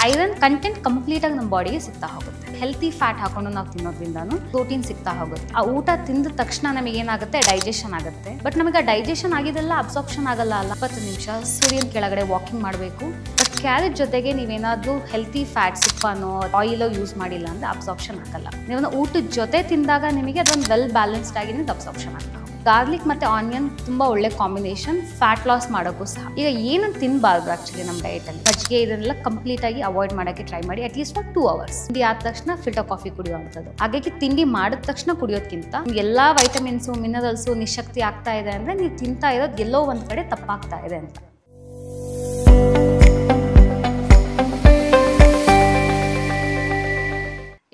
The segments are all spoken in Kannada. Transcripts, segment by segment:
ಐರನ್ ಕಂಟೆಂಟ್ ಕಂಪ್ಲೀಟ್ ಆಗಿ ನಮ್ಮ ಬಾಡಿಗೆ ಸಿಗ್ತಾ ಹೋಗುತ್ತೆ. ಹೆಲ್ತಿ ಫ್ಯಾಟ್ ಹಾಕೊಂಡು ನಾವು ತಿನ್ನೋದ್ರಿಂದಾನು ಪ್ರೋಟೀನ್ ಸಿಗ್ತಾ ಹೋಗುತ್ತೆ. ಆ ಊಟ ತಿಂದ ತಕ್ಷಣ ನಮಗೆ ಏನಾಗುತ್ತೆ, ಡೈಜೆಷನ್ ಆಗುತ್ತೆ. ಬಟ್ ನಮಗೆ ಡೈಜೆಷನ್ ಆಗಿದೆಲ್ಲ ಅಬ್ಸಾರ್ಪ್ಷನ್ ಆಗಲ್ಲ. 20 ನಿಮಿಷ ಸೂರ್ಯನ ಕೆಳಗಡೆ ವಾಕಿಂಗ್ ಮಾಡಬೇಕು. ಬಟ್ ಕ್ಯಾರೆಟ್ ಜೊತೆಗೆ ನೀವೇನಾದ್ರೂ ಹೆಲ್ತಿ ಫ್ಯಾಟ್ಸ್, ತುಪ್ಪನೋ ಆಯಿಲ್ ಯೂಸ್ ಮಾಡಿಲ್ಲ ಅಂದ್ರೆ ಅಬ್ಸಾರ್ಪ್ಷನ್ ಆಗಲ್ಲ. ನೀವು ಊಟದ ಜೊತೆ ತಿಂದಾಗ ನಿಮಗೆ ಅದೊಂದು ವೆಲ್ ಬ್ಯಾಲೆನ್ಸ್ಡ್ ಆಗಿ ನಿಮ್ಗೆ ಅಬ್ಸಾರ್ಪ್ಷನ್ ಆಗ್ತಾ. ಗಾರ್ಲಿಕ್ ಮತ್ತು ಆನಿಯನ್ ತುಂಬ ಒಳ್ಳೆ ಕಾಂಬಿನೇಷನ್ ಫ್ಯಾಟ್ ಲಾಸ್ ಮಾಡೋಕ್ಕೂ ಸಹ. ಈಗ ಏನನ್ನು ತಿನ್ನಬಾರ್ದು ಆ್ಯಕ್ಚುಲಿ ನಮ್ಮ ಡಯಟಲ್ಲಿ, ಮಜ್ಜಿಗೆ ಇದನ್ನೆಲ್ಲ ಕಂಪ್ಲೀಟಾಗಿ ಅವಾಯ್ಡ್ ಮಾಡೋಕ್ಕೆ ಟ್ರೈ ಮಾಡಿ. At least for 2 hours. ತಿಂಡಿ ಆದ ತಕ್ಷಣ ಫಿಲ್ಟರ್ ಕಾಫಿ ಕುಡಿಯುವಂಥದ್ದು. ಹಾಗಾಗಿ ತಿಂಡಿ ಮಾಡಿದ ತಕ್ಷಣ ಕುಡಿಯೋದಕ್ಕಿಂತ ಎಲ್ಲ ವೈಟಮಿನ್ಸು, ಮಿನರಲ್ಸು ನಿಶಕ್ತಿ ಆಗ್ತಾ ಇದೆ ಅಂದರೆ ನೀವು ತಿಂತಾ ಇರೋದು ಎಲ್ಲೋ ಒಂದು ಕಡೆ ತಪ್ಪಾಗ್ತಾ ಇದೆ ಅಂತ.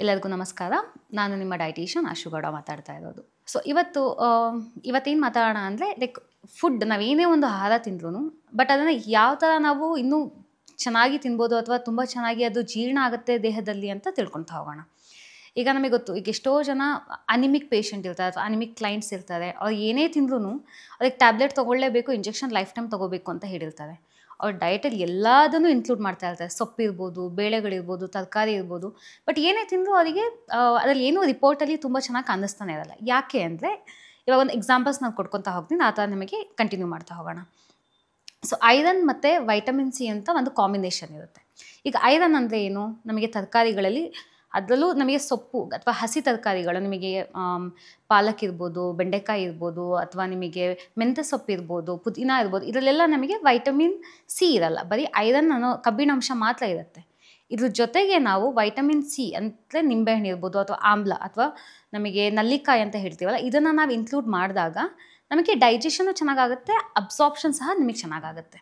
ಎಲ್ಲರಿಗೂ ನಮಸ್ಕಾರ. ನಾನು ನಿಮ್ಮ ಡಯಟಿಷಿಯನ್ ಆಶುಗೌಡ ಮಾತಾಡ್ತಾ ಇರೋದು. ಸೊ ಇವತ್ತೇನು ಮಾತಾಡೋಣ ಅಂದರೆ, ಲೈಕ್ ಫುಡ್ ನಾವೇನೇ ಒಂದು ಆಹಾರ ತಿಂದ್ರೂ ಬಟ್ ಅದನ್ನು ಯಾವ ಥರ ನಾವು ಇನ್ನೂ ಚೆನ್ನಾಗಿ ತಿನ್ಬೋದು ಅಥವಾ ತುಂಬ ಚೆನ್ನಾಗಿ ಅದು ಜೀರ್ಣ ಆಗುತ್ತೆ ದೇಹದಲ್ಲಿ ಅಂತ ತಿಳ್ಕೊತಾ ಹೋಗೋಣ. ಈಗ ನಮಗೆ ಗೊತ್ತು, ಈಗ ಎಷ್ಟೋ ಜನ ಅನಿಮಿಕ್ ಪೇಷಂಟ್ ಇರ್ತಾರೆ ಅಥವಾ ಅನಿಮಿಕ್ ಕ್ಲೈಂಟ್ಸ್ ಇರ್ತಾರೆ. ಅವ್ರು ಏನೇ ತಿಂದ್ರೂ ಅದಕ್ಕೆ ಟ್ಯಾಬ್ಲೆಟ್ ತೊಗೊಳ್ಳೇಬೇಕು, ಇಂಜೆಕ್ಷನ್ ಲೈಫ್ ಟೈಮ್ ತೊಗೋಬೇಕು ಅಂತ ಹೇಳಿರ್ತಾರೆ. ಅವ್ರ ಡಯಟಲ್ಲಿ ಎಲ್ಲದನ್ನು ಇನ್ಕ್ಲೂಡ್ ಮಾಡ್ತಾ ಇರ್ತಾರೆ. ಸೊಪ್ಪಿರ್ಬೋದು, ಬೇಳೆಗಳಿರ್ಬೋದು, ತರಕಾರಿ ಇರ್ಬೋದು. ಬಟ್ ಏನೇ ತಿಂದರೂ ಅವರಿಗೆ ಅದರಲ್ಲಿ ಏನೂ ರಿಪೋರ್ಟಲ್ಲಿ ತುಂಬ ಚೆನ್ನಾಗಿ ಕಾಣಿಸ್ತಾನೆ ಇರಲ್ಲ. ಯಾಕೆ ಅಂದರೆ, ಇವಾಗ ಒಂದು ಎಕ್ಸಾಂಪಲ್ಸ್ ನಾನು ಕೊಡ್ಕೊತಾ ಹೋಗ್ತೀನಿ, ಆ ಥರ ನಿಮಗೆ ಕಂಟಿನ್ಯೂ ಮಾಡ್ತಾ ಹೋಗೋಣ. ಸೊ ಐರನ್ ಮತ್ತು ವೈಟಮಿನ್ ಸಿ ಅಂತ ಒಂದು ಕಾಂಬಿನೇಷನ್ ಇರುತ್ತೆ. ಈಗ ಐರನ್ ಅಂದರೆ ಏನು, ನಮಗೆ ತರಕಾರಿಗಳಲ್ಲಿ ಅದರಲ್ಲೂ ನಮಗೆ ಸೊಪ್ಪು ಅಥವಾ ಹಸಿ ತರಕಾರಿಗಳು, ನಿಮಗೆ ಪಾಲಕ್ ಇರ್ಬೋದು, ಬೆಂಡೆಕಾಯಿ ಇರ್ಬೋದು, ಅಥವಾ ನಿಮಗೆ ಮೆಂತ್ಯ ಸೊಪ್ಪು ಇರ್ಬೋದು, ಪುದೀನ ಇರ್ಬೋದು, ಇದರಲ್ಲೆಲ್ಲ ನಮಗೆ ವೈಟಮಿನ್ ಸಿ ಇರಲ್ಲ. ಬರೀ ಐರನ್ ಅನ್ನೋ ಕಬ್ಬಿಣಾಂಶ ಮಾತ್ರ ಇರುತ್ತೆ. ಇದ್ರ ಜೊತೆಗೆ ನಾವು ವೈಟಮಿನ್ ಸಿ ಅಂದರೆ ನಿಂಬೆಹಣ್ಣು ಇರ್ಬೋದು, ಅಥವಾ ಆಮ್ಲ ಅಥವಾ ನಮಗೆ ನಲ್ಲಿಕಾಯಿ ಅಂತ ಹೇಳ್ತೀವಲ್ಲ, ಇದನ್ನು ನಾವು ಇನ್ಕ್ಲೂಡ್ ಮಾಡಿದಾಗ ನಮಗೆ ಡೈಜೆಷನು ಚೆನ್ನಾಗಾಗುತ್ತೆ, ಅಬ್ಸಾರ್ಪ್ಷನ್ ಸಹ ನಿಮಗೆ ಚೆನ್ನಾಗಾಗುತ್ತೆ.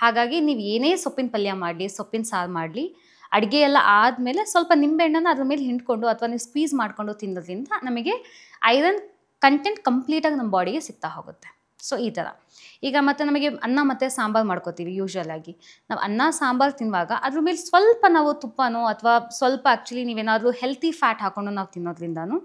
ಹಾಗಾಗಿ ನೀವು ಏನೇ ಸೊಪ್ಪಿನ ಪಲ್ಯ ಮಾಡಲಿ, ಸೊಪ್ಪಿನ ಸಾರು ಮಾಡಲಿ, ಅಡುಗೆ ಎಲ್ಲ ಆದಮೇಲೆ ಸ್ವಲ್ಪ ನಿಂಬೆಹಣ್ಣನ್ನು ಅದ್ರ ಮೇಲೆ ಹಿಂಡ್ಕೊಂಡು ಅಥವಾ ನೀವು ಸ್ಕ್ವೀಸ್ ಮಾಡಿಕೊಂಡು ತಿನ್ನೋದ್ರಿಂದ ನಮಗೆ ಐರನ್ ಕಂಟೆಂಟ್ ಕಂಪ್ಲೀಟಾಗಿ ನಮ್ಮ ಬಾಡಿಗೆ ಸಿಗ್ತಾ ಹೋಗುತ್ತೆ. ಸೊ ಈ ಥರ. ಈಗ ಮತ್ತು ನಮಗೆ ಅನ್ನ ಮತ್ತು ಸಾಂಬಾರು ಮಾಡ್ಕೋತೀವಿ. ಯೂಶ್ವಲಾಗಿ ನಾವು ಅನ್ನ ಸಾಂಬಾರು ತಿನ್ನುವಾಗ ಅದ್ರ ಮೇಲೆ ಸ್ವಲ್ಪ ನಾವು ತುಪ್ಪನೋ ಅಥವಾ ಸ್ವಲ್ಪ ಆ್ಯಕ್ಚುಲಿ ನೀವೇನಾದರೂ ಹೆಲ್ತಿ ಫ್ಯಾಟ್ ಹಾಕ್ಕೊಂಡು ನಾವು ತಿನ್ನೋದ್ರಿಂದನೂ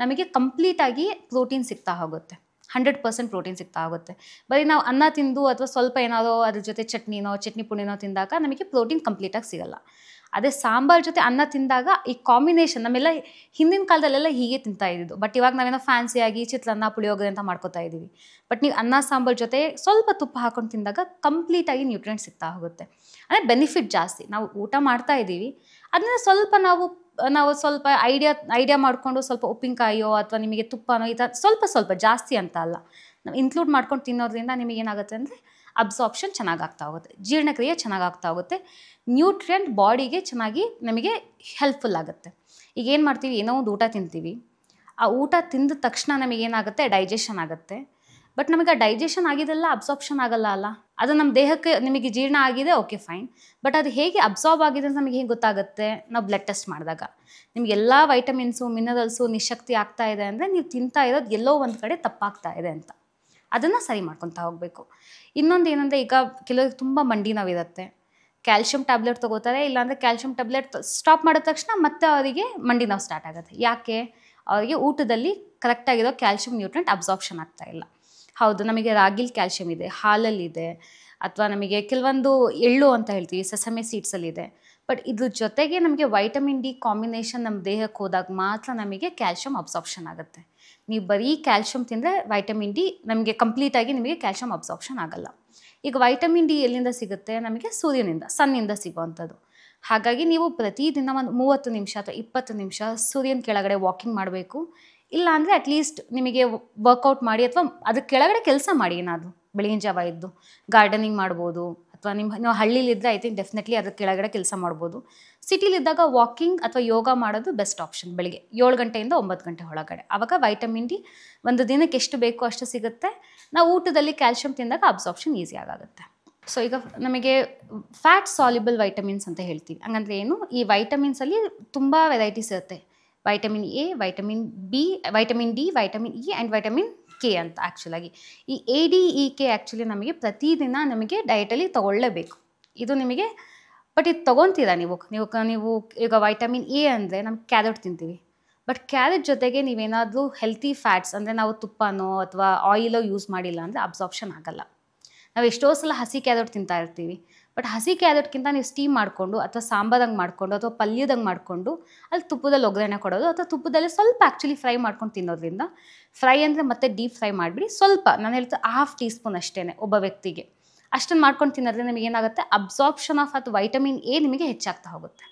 ನಮಗೆ ಕಂಪ್ಲೀಟಾಗಿ ಪ್ರೋಟೀನ್ ಸಿಗ್ತಾ ಹೋಗುತ್ತೆ. 100% ಪ್ರೋಟೀನ್ ಸಿಗ್ತಾ ಹೋಗುತ್ತೆ. ಬರೀ ನಾವು ಅನ್ನ ತಿಂದು ಅಥವಾ ಸ್ವಲ್ಪ ಏನಾದರೂ ಅದ್ರ ಜೊತೆ ಚಟ್ನಿ ಪುಡಿನೋ ತಿಂದಾಗ ನಮಗೆ ಪ್ರೋಟೀನ್ ಕಂಪ್ಲೀಟಾಗಿ ಸಿಗಲ್ಲ. ಅದೇ ಸಾಂಬಾರು ಜೊತೆ ಅನ್ನ ತಿಂದಾಗ ಈ ಕಾಂಬಿನೇಷನ್, ನಮ್ಮೆಲ್ಲ ಹಿಂದಿನ ಕಾಲದಲ್ಲೆಲ್ಲ ಹೀಗೆ ತಿಂತಾ ಇದ್ದಿದ್ದು. ಬಟ್ ಇವಾಗ ನಾವೇನೋ ಫ್ಯಾನ್ಸಿಯಾಗಿ ಚಿತ್ರಾನ್ನ, ಪುಳಿಯೋಗರೆ ಅಂತ ಮಾಡ್ಕೋತಾ ಇದ್ದೀವಿ. ಬಟ್ ನೀವು ಅನ್ನ ಸಾಂಬಾರು ಜೊತೆ ಸ್ವಲ್ಪ ತುಪ್ಪ ಹಾಕೊಂಡು ತಿಂದಾಗ ಕಂಪ್ಲೀಟಾಗಿ ನ್ಯೂಟ್ರಿಯೆಂಟ್ ಸಿಗ್ತಾ ಹೋಗುತ್ತೆ. ಅಂದರೆ ಬೆನಿಫಿಟ್ ಜಾಸ್ತಿ. ನಾವು ಊಟ ಮಾಡ್ತಾ ಇದ್ದೀವಿ, ಅದನ್ನ ಸ್ವಲ್ಪ ನಾವು ಸ್ವಲ್ಪ ಐಡಿಯಾ ಮಾಡಿಕೊಂಡು ಸ್ವಲ್ಪ ಉಪ್ಪಿನಕಾಯಿಯೋ ಅಥವಾ ನಿಮಗೆ ತುಪ್ಪನೋ ಈ ಥರ ಸ್ವಲ್ಪ ಜಾಸ್ತಿ ಅಂತ ಅಲ್ಲ, ನಾವು ಇನ್ಕ್ಲೂಡ್ ಮಾಡ್ಕೊಂಡು ತಿನ್ನೋದ್ರಿಂದ ನಿಮಗೇನಾಗುತ್ತೆ ಅಂದರೆ ಅಬ್ಸಾರ್ಪ್ಷನ್ ಚೆನ್ನಾಗಾಗ್ತಾ ಹೋಗುತ್ತೆ, ಜೀರ್ಣಕ್ರಿಯೆ ಚೆನ್ನಾಗಾಗ್ತಾ ಹೋಗುತ್ತೆ, ನ್ಯೂಟ್ರಿಯೆಂಟ್ ಬಾಡಿಗೆ ಚೆನ್ನಾಗಿ ನಮಗೆ ಹೆಲ್ಪ್ಫುಲ್ ಆಗುತ್ತೆ. ಈಗ ಏನು ಮಾಡ್ತೀವಿ, ಏನೋ ಒಂದು ಊಟ ತಿಂತೀವಿ, ಆ ಊಟ ತಿಂದ ತಕ್ಷಣ ನಮಗೇನಾಗುತ್ತೆ, ಡೈಜೆಷನ್ ಆಗುತ್ತೆ. ಬಟ್ ನಮಗೆ ಆ ಡೈಜೆಷನ್ ಆಗಿದೆಲ್ಲ ಅಬ್ಸಾರ್ಪ್ಷನ್ ಆಗಲ್ಲ ಅಲ್ಲ. ಅದು ನಮ್ಮ ದೇಹಕ್ಕೆ ನಿಮಗೆ ಜೀರ್ಣ ಆಗಿದೆ, ಓಕೆ ಫೈನ್. ಬಟ್ ಅದು ಹೇಗೆ ಅಬ್ಸಾರ್ಬ್ ಆಗಿದೆ ಅಂತ ನಮಗೆ ಹೇಗೆ ಗೊತ್ತಾಗುತ್ತೆ, ನಾವು ಬ್ಲಡ್ ಟೆಸ್ಟ್ ಮಾಡಿದಾಗ. ನಿಮಗೆಲ್ಲ ವೈಟಮಿನ್ಸು, ಮಿನರಲ್ಸು ನಿಶಕ್ತಿ ಆಗ್ತಾ ಇದೆ ಅಂದರೆ ನೀವು ತಿಂತಾ ಇರೋದು ಎಲ್ಲೋ ಒಂದು ಕಡೆ ತಪ್ಪಾಗ್ತಾ ಇದೆ ಅಂತ. ಅದನ್ನು ಸರಿ ಮಾಡ್ಕೊತಾ ಹೋಗಬೇಕು. ಇನ್ನೊಂದು ಏನಂದರೆ, ಈಗ ಕೆಲವ್ರಿಗೆ ತುಂಬ ಮಂಡಿ ನೋವಿರುತ್ತೆ, ಕ್ಯಾಲ್ಶಿಯಂ ಟ್ಯಾಬ್ಲೆಟ್ ತೊಗೋತಾರೆ. ಇಲ್ಲಾಂದರೆ ಕ್ಯಾಲ್ಶಿಯಂ ಟ್ಯಾಬ್ಲೆಟ್ ಸ್ಟಾಪ್ ಮಾಡಿದ ತಕ್ಷಣ ಮತ್ತೆ ಅವರಿಗೆ ಮಂಡಿ ನೋವು ಸ್ಟಾರ್ಟ್ ಆಗುತ್ತೆ. ಯಾಕೆ, ಅವರಿಗೆ ಊಟದಲ್ಲಿ ಕರೆಕ್ಟಾಗಿರೋ ಕ್ಯಾಲ್ಶಿಯಂ ನ್ಯೂಟ್ರಿಯೆಂಟ್ ಅಬ್ಸಾರ್ಪ್ಷನ್ ಆಗ್ತಾ ಇಲ್ಲ. ಹೌದು, ನಮಗೆ ರಾಗಿಲಿ ಕ್ಯಾಲ್ಶಿಯಂ ಇದೆ, ಹಾಲಲ್ಲಿದೆ, ಅಥವಾ ನಮಗೆ ಕೆಲವೊಂದು ಎಳ್ಳು ಅಂತ ಹೇಳ್ತೀವಿ, ಸೆಸಮೆ ಸೀಡ್ಸಲ್ಲಿದೆ. ಬಟ್ ಇದ್ರ ಜೊತೆಗೆ ನಮಗೆ ವೈಟಮಿನ್ ಡಿ ಕಾಂಬಿನೇಷನ್ ನಮ್ಮ ದೇಹಕ್ಕೆ ಹೋದಾಗ ಮಾತ್ರ ನಮಗೆ ಕ್ಯಾಲ್ಶಿಯಂ ಅಬ್ಸಾರ್ಪ್ಷನ್ ಆಗುತ್ತೆ. ನೀವು ಬರೀ ಕ್ಯಾಲ್ಶಿಯಂ ತಿಂದರೆ ವೈಟಮಿನ್ ಡಿ ನಮಗೆ ಕಂಪ್ಲೀಟಾಗಿ ನಿಮಗೆ ಕ್ಯಾಲ್ಶಿಯಂ ಅಬ್ಸಾರ್ಪ್ಷನ್ ಆಗಲ್ಲ. ಈಗ ವೈಟಮಿನ್ ಡಿ ಎಲ್ಲಿಂದ ಸಿಗುತ್ತೆ, ನಮಗೆ ಸೂರ್ಯನಿಂದ, ಸನ್ನಿಂದ ಸಿಗುವಂಥದ್ದು. ಹಾಗಾಗಿ ನೀವು ಪ್ರತಿದಿನ ಒಂದು 30 ನಿಮಿಷ ಅಥವಾ 20 ನಿಮಿಷ ಸೂರ್ಯನ ಕೆಳಗಡೆ ವಾಕಿಂಗ್ ಮಾಡಬೇಕು. ಇಲ್ಲ ಅಂದರೆ ಅಟ್ಲೀಸ್ಟ್ ನಿಮಗೆ ವರ್ಕೌಟ್ ಮಾಡಿ ಅಥವಾ ಅದ್ರ ಕೆಳಗಡೆ ಕೆಲಸ ಮಾಡಿ. ಏನಾದರೂ ಬೆಳಗಿನ ಜಾವ ಇದ್ದು ಗಾರ್ಡನಿಂಗ್ ಮಾಡ್ಬೋದು, ಅಥವಾ ನೀವು ಹಳ್ಳಿಲಿದ್ದರೆ ಐ ಥಿಂಕ್ ಡೆಫಿನೆಟ್ಲಿ ಅದ್ರ ಕೆಳಗಡೆ ಕೆಲಸ ಮಾಡ್ಬೋದು. ಸಿಟಿಲಿದ್ದಾಗ ವಾಕಿಂಗ್ ಅಥವಾ ಯೋಗ ಮಾಡೋದು ಬೆಸ್ಟ್ ಆಪ್ಷನ್. ಬೆಳಿಗ್ಗೆ 7 ಗಂಟೆಯಿಂದ 9 ಗಂಟೆ ಒಳಗಡೆ. ಆವಾಗ ವೈಟಮಿನ್ ಡಿ ಒಂದು ದಿನಕ್ಕೆ ಎಷ್ಟು ಬೇಕೋ ಅಷ್ಟು ಸಿಗುತ್ತೆ. ನಾವು ಊಟದಲ್ಲಿ ಕ್ಯಾಲ್ಶಿಯಂ ತಿಂದಾಗ ಅಬ್ಸಾರ್ಪ್ಷನ್ ಈಸಿ ಆಗುತ್ತೆ. ಸೊ ಈಗ ನಮಗೆ ಫ್ಯಾಟ್ ಸಾಲ್ಯುಬಲ್ ವೈಟಮಿನ್ಸ್ ಅಂತ ಹೇಳ್ತೀವಿ. ಹಂಗಂದ್ರೆ ಏನು, ಈ ವೈಟಮಿನ್ಸಲ್ಲಿ ತುಂಬ ವೆರೈಟೀಸ್ ಇರುತ್ತೆ. Vitamin A, vitamin B, vitamin D, vitamin E and vitamin K ಅಂತ. ಆ್ಯಕ್ಚುಲಾಗಿ ಈ A D E K actually ನಮಗೆ ಪ್ರತಿದಿನ ನಮಗೆ ಡಯಟಲ್ಲಿ ತೊಗೊಳ್ಳೇಬೇಕು. ಇದು ನಿಮಗೆ, ಬಟ್ ಇದು ತೊಗೊತೀರಾ ನೀವು ಈಗ ವೈಟಮಿನ್ ಎ ಅಂದರೆ ನಮ್ಗೆ ಕ್ಯಾರೆಟ್ ತಿಂತೀವಿ. ಬಟ್ ಕ್ಯಾರೆಟ್ ಜೊತೆಗೆ ನೀವೇನಾದರೂ ಹೆಲ್ತಿ ಫ್ಯಾಟ್ಸ್ ಅಂದರೆ ನಾವು ತುಪ್ಪನೋ ಅಥವಾ ಆಯಿಲೋ ಯೂಸ್ ಮಾಡಿಲ್ಲ ಅಂದರೆ ಅಬ್ಸಾರ್ಪ್ಷನ್ ಆಗಲ್ಲ. ನಾವು ಎಷ್ಟೋ ಸಲ ಹಸಿ ಕ್ಯಾರೆಟ್ ತಿಂತಾ ಇರ್ತೀವಿ, ಬಟ್ ಹಸಿ ಕ್ಯಾರೆಟ್ಗಿಂತ ನೀವು ಸ್ಟೀಮ್ ಮಾಡಿಕೊಂಡು ಅಥವಾ ಸಾಂಬಾರಂಗೆ ಮಾಡಿಕೊಂಡು ಅಥವಾ ಪಲ್ಯದಂಗೆ ಮಾಡಿಕೊಂಡು ಅಲ್ಲಿ ತುಪ್ಪದಲ್ಲಿ ಒಗ್ಗರಣೆ ಕೊಡೋದು ಅಥವಾ ತುಪ್ಪದಲ್ಲಿ ಸ್ವಲ್ಪ ಆ್ಯಕ್ಚುಲಿ ಫ್ರೈ ಮಾಡ್ಕೊಂಡು ತಿನ್ನೋದ್ರಿಂದ, ಫ್ರೈ ಅಂದರೆ ಮತ್ತೆ ಡೀಪ್ ಫ್ರೈ ಮಾಡಿಬಿಡಿ, ಸ್ವಲ್ಪ ನಾನು ಹೇಳ್ತಾ 1/2 ಟೀ ಸ್ಪೂನ್ ಅಷ್ಟೇ ಒಬ್ಬ ವ್ಯಕ್ತಿಗೆ ಅಷ್ಟನ್ನು ಮಾಡ್ಕೊಂಡು ತಿನ್ನೋದ್ರಿಂದ ನಿಮಗೆ ಏನಾಗುತ್ತೆ, ಅಬ್ಸಾರ್ಪ್ಷನ್ ಆಫ್ ಅದು ವೈಟಮಿನ್ ಎ ನಿಮಗೆ ಹೆಚ್ಚಾಗ್ತಾ ಹೋಗುತ್ತೆ.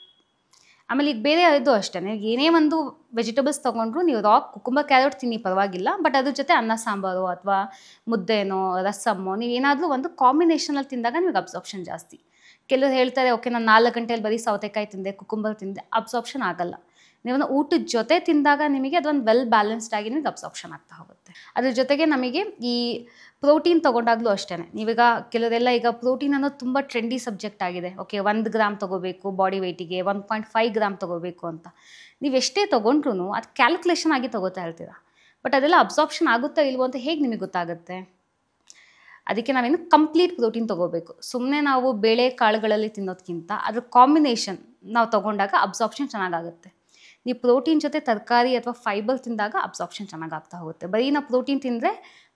ಆಮೇಲೆ ಈಗ ಬೇರೆ ಇದು ಅಷ್ಟೇ, ನೀವು ಏನೇ ಒಂದು ವೆಜಿಟೇಬಲ್ಸ್ ತೊಗೊಂಡ್ರು ನೀವು ಕುಕುಂಬರ್ ಕ್ಯಾರೆಟ್ ತಿನ್ನಿ ಪರವಾಗಿಲ್ಲ, ಬಟ್ ಅದ್ರ ಜೊತೆ ಅನ್ನ ಸಾಂಬಾರು ಅಥವಾ ಮುದ್ದೆನೋ ರಸಮ್ಮೋ ನೀವೇನಾದರೂ ಒಂದು ಕಾಂಬಿನೇಷನಲ್ಲಿ ತಿಂದಾಗ ನಿಮಗೆ ಅಬ್ಸಾರ್ಪ್ಷನ್ ಜಾಸ್ತಿ. ಕೆಲವರು ಹೇಳ್ತಾರೆ ಓಕೆ ನಾನು 4 ಗಂಟೆಯಲ್ಲಿ ಬರೀ ಸೌತೆಕಾಯಿ ತಿಂದೆ, ಕುಕುಂಬರ್ ತಿಂದೆ, ಅಬ್ಸಾರ್ಪ್ಷನ್ ಆಗಲ್ಲ. ನೀವೊಂದು ಊಟದ ಜೊತೆ ತಿಂದಾಗ ನಿಮಗೆ ಅದೊಂದು ವೆಲ್ ಬ್ಯಾಲೆನ್ಸ್ಡ್ ಆಗಿ ನಿಮಗೆ ಅಬ್ಸಾರ್ಪ್ಷನ್ ಆಗ್ತಾ ಹೋಗುತ್ತೆ. ಅದ್ರ ಜೊತೆಗೆ ನಮಗೆ ಈ ಪ್ರೋಟೀನ್ ತೊಗೊಂಡಾಗಲೂ ಅಷ್ಟೇ, ನೀವೀಗ ಕೆಲವರೆಲ್ಲ ಈಗ ಪ್ರೋಟೀನ್ ಅನ್ನೋದು ತುಂಬ ಟ್ರೆಂಡಿ ಸಬ್ಜೆಕ್ಟ್ ಆಗಿದೆ. ಓಕೆ 1 ಗ್ರಾಮ್ ತೊಗೋಬೇಕು ಬಾಡಿ ವೆಯ್ಟಿಗೆ, 1.5 ಗ್ರಾಮ್ ತೊಗೋಬೇಕು ಅಂತ. ನೀವು ಎಷ್ಟೇ ತೊಗೊಂಡ್ರೂ ಅದು ಕ್ಯಾಲ್ಕುಲೇಷನ್ ಆಗಿ ತೊಗೋತಾ ಇರ್ತೀರಾ, ಬಟ್ ಅದೆಲ್ಲ ಅಬ್ಸಾರ್ಪ್ಷನ್ ಆಗುತ್ತಾ ಇಲ್ವೋ ಅಂತ ಹೇಗೆ ನಿಮಗೆ ಗೊತ್ತಾಗುತ್ತೆ? ಅದಕ್ಕೆ ನಾವೇನು ಕಂಪ್ಲೀಟ್ ಪ್ರೋಟೀನ್ ತೊಗೋಬೇಕು. ಸುಮ್ಮನೆ ನಾವು ಬೇಳೆ ಕಾಳುಗಳಲ್ಲಿ ತಿನ್ನೋದಕ್ಕಿಂತ ಅದ್ರ ಕಾಂಬಿನೇಷನ್ ನಾವು ತೊಗೊಂಡಾಗ ಅಬ್ಸಾರ್ಪ್ಷನ್ ಚೆನ್ನಾಗಾಗುತ್ತೆ. ನೀವು ಪ್ರೋಟೀನ್ ಜೊತೆ ತರಕಾರಿ ಅಥವಾ ಫೈಬರ್ ತಿಂದಾಗ ಅಬ್ಸಾರ್ಪ್ಷನ್ ಚೆನ್ನಾಗಾಗ್ತಾ ಹೋಗುತ್ತೆ. ಬರೀ ನಾವು ಪ್ರೋಟೀನ್ ತಿಂದರೆ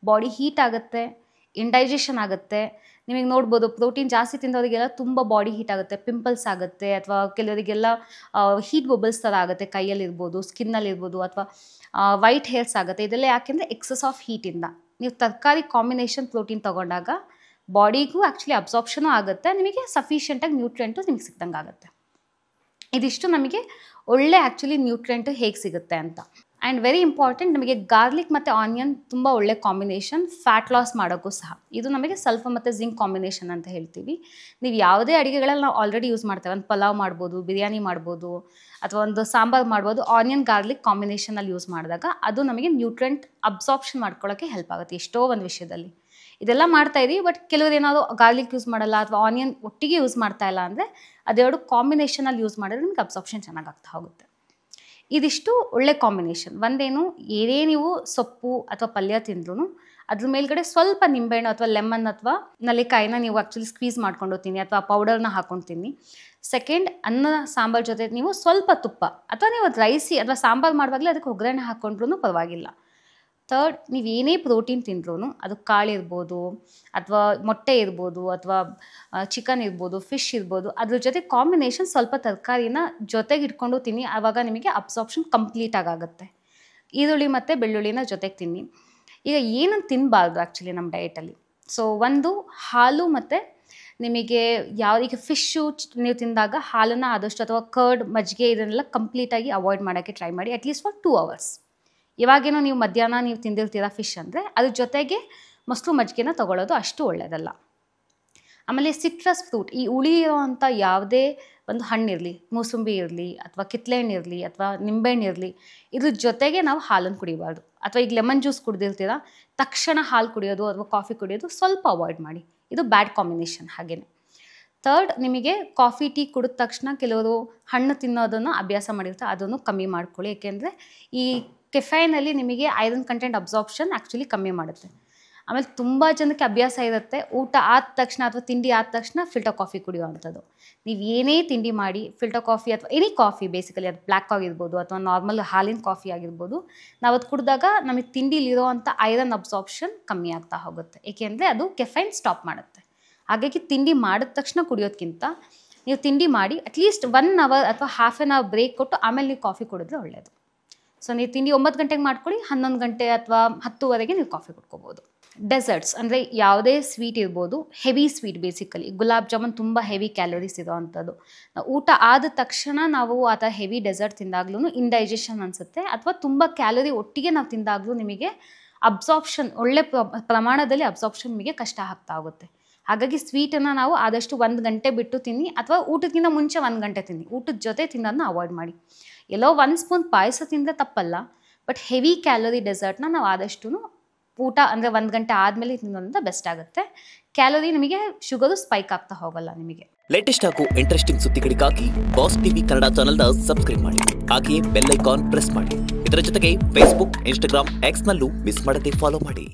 ಬಾಡಿ ಹೀಟ್ ಆಗುತ್ತೆ, ಇಂಡೈಜೆಷನ್ ಆಗುತ್ತೆ. ನಿಮಗೆ ನೋಡ್ಬೋದು ಪ್ರೋಟೀನ್ ಜಾಸ್ತಿ ತಿಂದವರಿಗೆಲ್ಲ ತುಂಬ ಬಾಡಿ ಹೀಟ್ ಆಗುತ್ತೆ, ಪಿಂಪಲ್ಸ್ ಆಗುತ್ತೆ, ಅಥವಾ ಕೆಲವರಿಗೆಲ್ಲ ಹೀಟ್ ಬಬಲ್ಸ್ ಥರ ಆಗುತ್ತೆ, ಕೈಯಲ್ಲಿರ್ಬೋದು, ಸ್ಕಿನ್ನಲ್ಲಿರ್ಬೋದು, ಅಥವಾ ವೈಟ್ ಹೇರ್ಸ್ ಆಗುತ್ತೆ. ಇದೆಲ್ಲ ಯಾಕೆಂದರೆ ಎಕ್ಸಸ್ ಆಫ್ ಹೀಟಿಂದ. ನೀವು ತರಕಾರಿ ಕಾಂಬಿನೇಷನ್ ಪ್ರೋಟೀನ್ ತೊಗೊಂಡಾಗ ಬಾಡಿಗೂ ಆ್ಯಕ್ಚುಲಿ ಅಬ್ಸಾರ್ಪ್ಷನೂ ಆಗುತ್ತೆ, ನಿಮಗೆ ಸಫಿಷಿಯೆಂಟಾಗಿ ನ್ಯೂಟ್ರಿಯೆಂಟು ನಿಮಗೆ ಸಿಕ್ದಂಗೆ ಆಗುತ್ತೆ. ಇದಿಷ್ಟು ನಮಗೆ ಒಳ್ಳೆ ಆ್ಯಕ್ಚುಲಿ ನ್ಯೂಟ್ರಿಯೆಂಟು ಹೇಗೆ ಸಿಗುತ್ತೆ ಅಂತ. ಆ್ಯಂಡ್ ವೆರಿ ಇಂಪಾರ್ಟೆಂಟ್, ನಮಗೆ ಗಾರ್ಲಿಕ್ ಮತ್ತು ಆನಿಯನ್ ತುಂಬ ಒಳ್ಳೆ ಕಾಂಬಿನೇಷನ್ ಫ್ಯಾಟ್ ಲಾಸ್ ಮಾಡೋಕ್ಕೂ ಸಹ. ಇದು ನಮಗೆ ಸಲ್ಫರ್ ಮತ್ತು ಜಿಂಕ್ ಕಾಂಬಿನೇಷನ್ ಅಂತ ಹೇಳ್ತೀವಿ. ನೀವು ಯಾವುದೇ ಅಡುಗೆಗಳಲ್ಲಿ ನಾವು ಆಲ್ರೆಡಿ ಯೂಸ್ ಮಾಡ್ತೇವೆ, ಒಂದು ಪಲಾವ್ ಮಾಡ್ಬೋದು, ಬಿರಿಯಾನಿ ಮಾಡ್ಬೋದು, ಅಥವಾ ಒಂದು ಸಾಂಬಾರು ಮಾಡ್ಬೋದು, ಆನಿಯನ್ ಗಾರ್ಲಿಕ್ ಕಾಂಬಿನೇಷನಲ್ಲಿ ಯೂಸ್ ಮಾಡಿದಾಗ ಅದು ನಮಗೆ ನ್ಯೂಟ್ರಿಯೆಂಟ್ ಅಬ್ಸಾರ್ಪ್ಷನ್ ಮಾಡ್ಕೊಳ್ಳೋಕ್ಕೆ ಹೆಲ್ಪ್ ಆಗುತ್ತೆ ಎಷ್ಟೋ ಒಂದು ವಿಷಯದಲ್ಲಿ. ಇದೆಲ್ಲ ಮಾಡ್ತಾ ಇದ್ದೀವಿ, ಬಟ್ ಕೆಲವರು ಏನಾದರೂ ಗಾರ್ಲಿಕ್ ಯೂಸ್ ಮಾಡಲ್ಲ ಅಥವಾ ಆನಿಯನ್ ಒಟ್ಟಿಗೆ ಯೂಸ್ ಮಾಡ್ತಾ ಇಲ್ಲ ಅಂದರೆ ಅದೆರಡು ಕಾಂಬಿನೇಷನಲ್ಲಿ ಯೂಸ್ ಮಾಡಿದ್ರೆ ನಿಮಗೆ ಅಬ್ಸಾರ್ಪ್ಷನ್ ಚೆನ್ನಾಗಾಗ್ತಾ ಹೋಗುತ್ತೆ. ಇದಿಷ್ಟು ಒಳ್ಳೆ ಕಾಂಬಿನೇಷನ್. ಒಂದೇನು, ಏನೇ ನೀವು ಸೊಪ್ಪು ಅಥವಾ ಪಲ್ಯ ತಿಂದ್ರೂ ಅದ್ರ ಮೇಲ್ಗಡೆ ಸ್ವಲ್ಪ ನಿಂಬೆಹಣ್ಣು ಅಥವಾ ಲೆಮನ್ ಅಥವಾ ನಲ್ಲಿಕಾಯಿನ ನೀವು ಆ್ಯಕ್ಚುಲಿ ಸ್ಕ್ವೀಸ್ ಮಾಡ್ಕೊಂಡು ತಿನ್ನಿ ಅಥವಾ ಪೌಡರ್ನ ಹಾಕೊಂಡು ತಿನ್ನಿ. ಸೆಕೆಂಡ್, ಅನ್ನ ಸಾಂಬಾರು ಜೊತೆ ನೀವು ಸ್ವಲ್ಪ ತುಪ್ಪ ಅಥವಾ ನೀವು ರೈಸಿ ಅಥವಾ ಸಾಂಬಾರು ಮಾಡುವಾಗಲೇ ಅದಕ್ಕೆ ಒಗ್ಗರಣೆ ಹಾಕ್ಕೊಂಡ್ರೂ ಪರವಾಗಿಲ್ಲ. ಥರ್ಡ್, ನೀವು ಏನೇ ಪ್ರೋಟೀನ್ ತಿಂದ್ರೂ ಅದು ಕಾಳಿರ್ಬೋದು ಅಥವಾ ಮೊಟ್ಟೆ ಇರ್ಬೋದು ಅಥವಾ ಚಿಕನ್ ಇರ್ಬೋದು, ಫಿಶ್ ಇರ್ಬೋದು, ಅದ್ರ ಜೊತೆ ಕಾಂಬಿನೇಷನ್ ಸ್ವಲ್ಪ ತರಕಾರಿನ ಜೊತೆಗೆ ಇಟ್ಕೊಂಡು ತಿನ್ನಿ. ಆವಾಗ ನಿಮಗೆ ಅಬ್ಸಾರ್ಪ್ಷನ್ ಕಂಪ್ಲೀಟಾಗಿ ಆಗುತ್ತೆ. ಈರುಳ್ಳಿ ಮತ್ತು ಬೆಳ್ಳುಳ್ಳಿನ ಜೊತೆಗೆ ತಿನ್ನಿ. ಈಗ ಏನನ್ನು ತಿನ್ನಬಾರ್ದು ಆ್ಯಕ್ಚುಲಿ ನಮ್ಮ ಡಯಟಲ್ಲಿ, ಸೊ ಒಂದು ಹಾಲು ಮತ್ತು ನಿಮಗೆ ಈಗ ಫಿಶ್ಶು ನೀವು ತಿಂದಾಗ ಹಾಲನ್ನು ಆದಷ್ಟು ಅಥವಾ ಕರ್ಡ್, ಮಜ್ಜಿಗೆ ಇದನ್ನೆಲ್ಲ ಕಂಪ್ಲೀಟಾಗಿ ಅವಾಯ್ಡ್ ಮಾಡೋಕ್ಕೆ ಟ್ರೈ ಮಾಡಿ, ಅಟ್ಲೀಸ್ಟ್ ಫಾರ್ 2 hours. ಇವಾಗೇನೋ ನೀವು ಮಧ್ಯಾಹ್ನ ನೀವು ತಿಂದಿರ್ತೀರ ಫಿಶ್ ಅಂದರೆ ಅದ್ರ ಜೊತೆಗೆ ಮೊಸರು ಮಜ್ಜಿಗೆನ ತೊಗೊಳ್ಳೋದು ಅಷ್ಟು ಒಳ್ಳೆಯದಲ್ಲ. ಆಮೇಲೆ ಸಿಟ್ರಸ್ ಫ್ರೂಟ್, ಈ ಉಳಿ ಇರೋವಂಥ ಯಾವುದೇ ಒಂದು ಹಣ್ಣಿರಲಿ, ಮೂಸಂಬಿ ಇರಲಿ ಅಥವಾ ಕಿತ್ಳೆಹಣ್ಣು ಇರಲಿ ಅಥವಾ ನಿಂಬೆಹಣ್ಣು ಇರಲಿ, ಇದ್ರ ಜೊತೆಗೆ ನಾವು ಹಾಲನ್ನು ಕುಡಿಬಾರ್ದು. ಅಥವಾ ಈಗ ಲೆಮನ್ ಜ್ಯೂಸ್ ಕುಡಿದಿರ್ತೀರ, ತಕ್ಷಣ ಹಾಲು ಕುಡಿಯೋದು ಅಥವಾ ಕಾಫಿ ಕುಡಿಯೋದು ಸ್ವಲ್ಪ ಅವಾಯ್ಡ್ ಮಾಡಿ. ಇದು ಬ್ಯಾಡ್ ಕಾಂಬಿನೇಷನ್. ಹಾಗೆಯೇ ಥರ್ಡ್, ನಿಮಗೆ ಕಾಫಿ ಟೀ ಕುಡಿದ ತಕ್ಷಣ ಕೆಲವರು ಹಣ್ಣು ತಿನ್ನೋದನ್ನು ಅಭ್ಯಾಸ ಮಾಡಿರ್ತಾರೆ, ಅದನ್ನು ಕಮ್ಮಿ ಮಾಡ್ಕೊಳ್ಳಿ. ಏಕೆಂದರೆ ಈ ಕೆಫೈನಲ್ಲಿ ನಿಮಗೆ ಐರನ್ ಕಂಟೆಂಟ್ ಅಬ್ಸಾರ್ಪ್ಷನ್ ಆ್ಯಕ್ಚುಲಿ ಕಮ್ಮಿ ಮಾಡುತ್ತೆ. ಆಮೇಲೆ ತುಂಬ ಜನಕ್ಕೆ ಅಭ್ಯಾಸ ಇರುತ್ತೆ ಊಟ ಆದ ತಕ್ಷಣ ಅಥವಾ ತಿಂಡಿ ಆದ ತಕ್ಷಣ ಫಿಲ್ಟರ್ ಕಾಫಿ ಕುಡಿಯುವಂಥದ್ದು. ನೀವು ಏನೇ ತಿಂಡಿ ಮಾಡಿ ಫಿಲ್ಟರ್ ಕಾಫಿ ಅಥವಾ ಎನಿ ಕಾಫಿ, ಬೇಸಿಕಲಿ ಅದು ಬ್ಲ್ಯಾಕ್ ಆಗಿರ್ಬೋದು ಅಥವಾ ನಾರ್ಮಲ್ ಹಾಲಿನ ಕಾಫಿ ಆಗಿರ್ಬೋದು, ನಾವು ಅದು ಕುಡಿದಾಗ ನಮಗೆ ತಿಂಡಿಲಿರೋವಂಥ ಐರನ್ ಅಬ್ಸಾರ್ಪ್ಷನ್ ಕಮ್ಮಿ ಆಗ್ತಾ ಹೋಗುತ್ತೆ. ಏಕೆಂದರೆ ಅದು ಕೆಫೈನ್ ಸ್ಟಾಪ್ ಮಾಡುತ್ತೆ. ಹಾಗಾಗಿ ತಿಂಡಿ ಮಾಡಿದ ತಕ್ಷಣ ಕುಡಿಯೋದಕ್ಕಿಂತ ನೀವು ತಿಂಡಿ ಮಾಡಿ ಅಟ್ಲೀಸ್ಟ್ 1 hour ಅಥವಾ ಹಾಫ್ ಆನ್ ಅವರ್ ಬ್ರೇಕ್ ಕೊಟ್ಟು ಆಮೇಲೆ ನೀವು ಕಾಫಿ ಕುಡಿದ್ರೆ ಒಳ್ಳೆಯದು. ಸೊ ನೀವು ತಿಂಡಿ 9 ಗಂಟೆಗೆ ಮಾಡ್ಕೊಳ್ಳಿ, 11 ಗಂಟೆ ಅಥವಾ 10ವರೆಗೆ ನೀವು ಕಾಫಿ ಕುಡ್ಕೋಬೋದು. ಡೆಸರ್ಟ್ಸ್ ಅಂದರೆ ಯಾವುದೇ ಸ್ವೀಟ್ ಇರ್ಬೋದು, heavy sweet, basically gulab jamun ತುಂಬ ಹೆವಿ ಕ್ಯಾಲೋರೀಸ್ ಇರೋವಂಥದ್ದು. ಊಟ ಆದ ತಕ್ಷಣ ನಾವು ಆ ಥರ ಹೆವಿ ಡೆಸರ್ಟ್ ತಿಂದಾಗ್ಲೂ ಇಂಡೈಜೆಷನ್ ಅನಿಸುತ್ತೆ, ಅಥವಾ ತುಂಬ ಕ್ಯಾಲೋರಿ ಒಟ್ಟಿಗೆ ನಾವು ತಿಂದಾಗಲೂ ನಿಮಗೆ ಅಬ್ಸಾರ್ಪ್ಷನ್ ಒಳ್ಳೆ ಪ್ರಮಾಣದಲ್ಲಿ ಅಬ್ಸಾರ್ಪ್ಷನ್ ನಿಮಗೆ ಕಷ್ಟ ಆಗ್ತಾ ಹೋಗುತ್ತೆ. ಹಾಗಾಗಿ ಸ್ವೀಟನ್ನು ನಾವು ಆದಷ್ಟು 1 ಗಂಟೆ ಬಿಟ್ಟು ತಿನ್ನಿ, ಅಥವಾ ಊಟಕ್ಕಿಂತ ಮುಂಚೆ 1 ಗಂಟೆ ತಿನ್ನಿ. ಊಟದ ಜೊತೆ ತಿನ್ನೋದನ್ನ ಅವಾಯ್ಡ್ ಮಾಡಿ. ಎಲ್ಲೋ 1 ಸ್ಪೂನ್ ಪಾಯಸ ತಿಂದರೆ ತಪ್ಪಲ್ಲ, ಬಟ್ ಹೆವಿ ಕ್ಯಾಲೋರಿ ಡೆಸರ್ಟ್ನ ನಾವು ಆದಷ್ಟು ಊಟ ಅಂದರೆ 1 ಗಂಟೆ ಆದಮೇಲೆ ತಿನ್ನೋದ್ರಿಂದ ಬೆಸ್ಟ್ ಆಗುತ್ತೆ. ಕ್ಯಾಲೋರಿ ನಿಮಗೆ ಶುಗರು ಸ್ಪೈಕ್ ಆಗ್ತಾ ಹೋಗಲ್ಲ ನಿಮಗೆ. ಲೇಟೆಸ್ಟ್ ಹಾಗೂ ಇಂಟ್ರೆಸ್ಟಿಂಗ್ ಸುದ್ದಿಗಳಿಗಾಗಿ ಬಾಸ್ ಟಿವಿ ಕನ್ನಡ ಚಾನೆಲ್ನ ಸಬ್ಸ್ಕ್ರೈಬ್ ಮಾಡಿ, ಹಾಗೆಯೇ ಬೆಲ್ ಐಕಾನ್ ಪ್ರೆಸ್ ಮಾಡಿ. ಇದರ ಜೊತೆಗೆ ಫೇಸ್ಬುಕ್, ಇನ್ಸ್ಟಾಗ್ರಾಮ್, ಎಕ್ಸ್ನಲ್ಲೂ ಮಿಸ್ ಮಾಡದೆ ಫಾಲೋ ಮಾಡಿ.